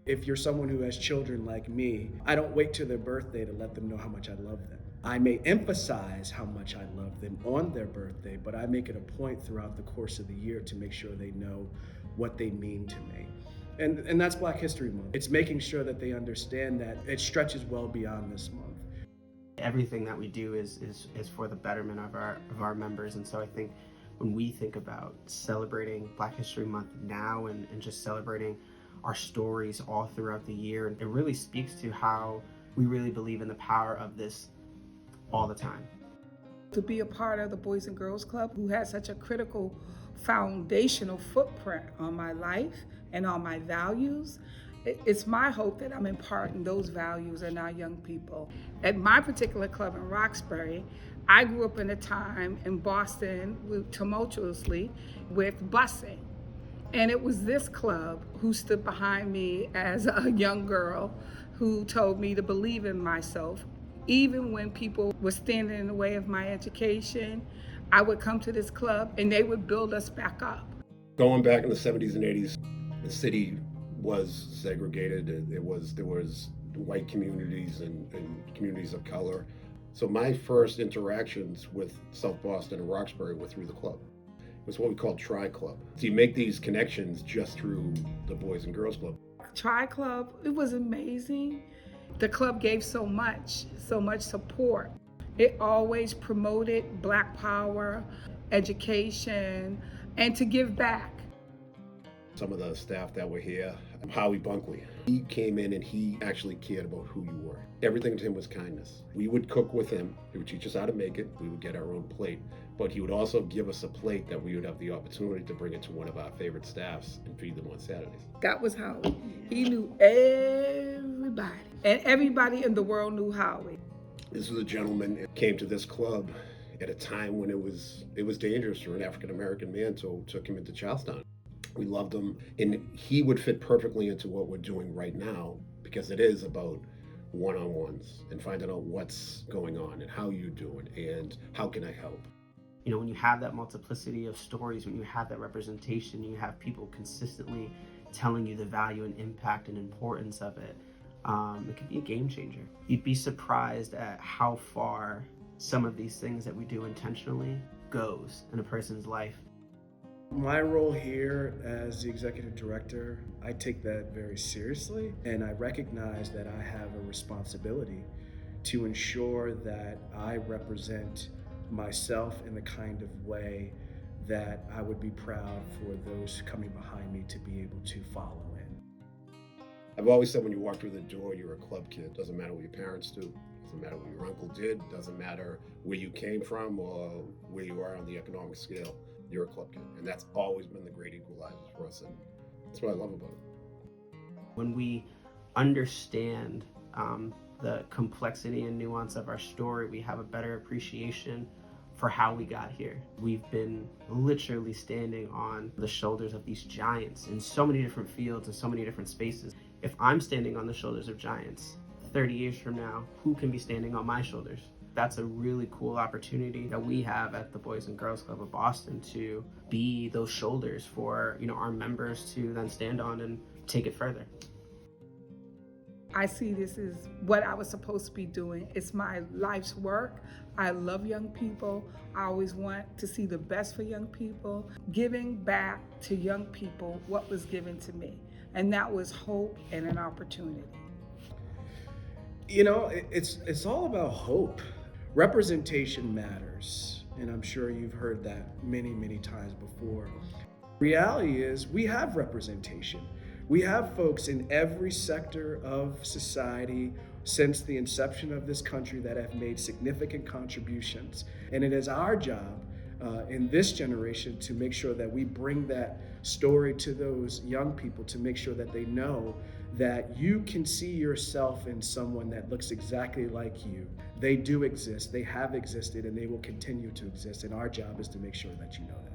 If you're someone who has children like me, I don't wait till their birthday to let them know how much I love them. I may emphasize how much I love them on their birthday, but I make it a point throughout the course of the year to make sure they know what they mean to me. And that's Black History Month. It's making sure that they understand that it stretches well beyond this month. Everything that we do is for the betterment of our members, and so I think when we think about celebrating Black History Month now and just celebrating our stories all throughout the year, it really speaks to how we really believe in the power of this all the time. To be a part of the Boys and Girls Club, who has such a critical foundational footprint on my life and on my values, it's my hope that I'm imparting those values in our young people. At my particular club in Roxbury, I grew up in a time in Boston tumultuously with busing. And it was this club who stood behind me as a young girl, who told me to believe in myself. Even when people were standing in the way of my education, I would come to this club and they would build us back up. Going back in the 70s and 80s, the city was segregated. There was white communities and communities of color. So my first interactions with South Boston and Roxbury were through the club. It was what we called Tri-Club. So you make these connections just through the Boys and Girls Club. Tri-Club, it was amazing. The club gave so much support. It always promoted Black power, education, and to give back. Some of the staff that were here, Howie Bunkley, he came in and he actually cared about who you were. Everything to him was kindness. We would cook with him. He would teach us how to make it. We would get our own plate. But he would also give us a plate that we would have the opportunity to bring it to one of our favorite staffs and feed them on Saturdays. That was Howie. He knew everybody. And everybody in the world knew Howie. This was a gentleman that came to this club at a time when it was dangerous for an African-American man, so took him into Charlestown. We loved him, and he would fit perfectly into what we're doing right now, because it is about one-on-ones and finding out what's going on and how you're doing and how can I help. You know, when you have that multiplicity of stories, when you have that representation, you have people consistently telling you the value and impact and importance of it, it could be a game changer. You'd be surprised at how far some of these things that we do intentionally goes in a person's life. My role here as the executive director, I take that very seriously, and I recognize that I have a responsibility to ensure that I represent myself in the kind of way that I would be proud for those coming behind me to be able to follow in. I've always said when you walk through the door, you're a club kid. Doesn't matter what your parents do, doesn't matter what your uncle did, doesn't matter where you came from or where you are on the economic scale. You're a club kid, and that's always been the great equalizer for us, and that's what I love about it. When we understand the complexity and nuance of our story, we have a better appreciation for how we got here. We've been literally standing on the shoulders of these giants in so many different fields and so many different spaces. If I'm standing on the shoulders of giants, 30 years from now, who can be standing on my shoulders? That's a really cool opportunity that we have at the Boys and Girls Club of Boston to be those shoulders for, you know, our members to then stand on and take it further. I see this as what I was supposed to be doing. It's my life's work. I love young people. I always want to see the best for young people. Giving back to young people what was given to me. And that was hope and an opportunity. You know, it's all about hope. Representation matters, and I'm sure you've heard that many, many times before. Reality is we have representation. We have folks in every sector of society since the inception of this country that have made significant contributions. And it is our job in this generation to make sure that we bring that story to those young people, to make sure that they know that you can see yourself in someone that looks exactly like you. They do exist, they have existed, and they will continue to exist. And our job is to make sure that you know that.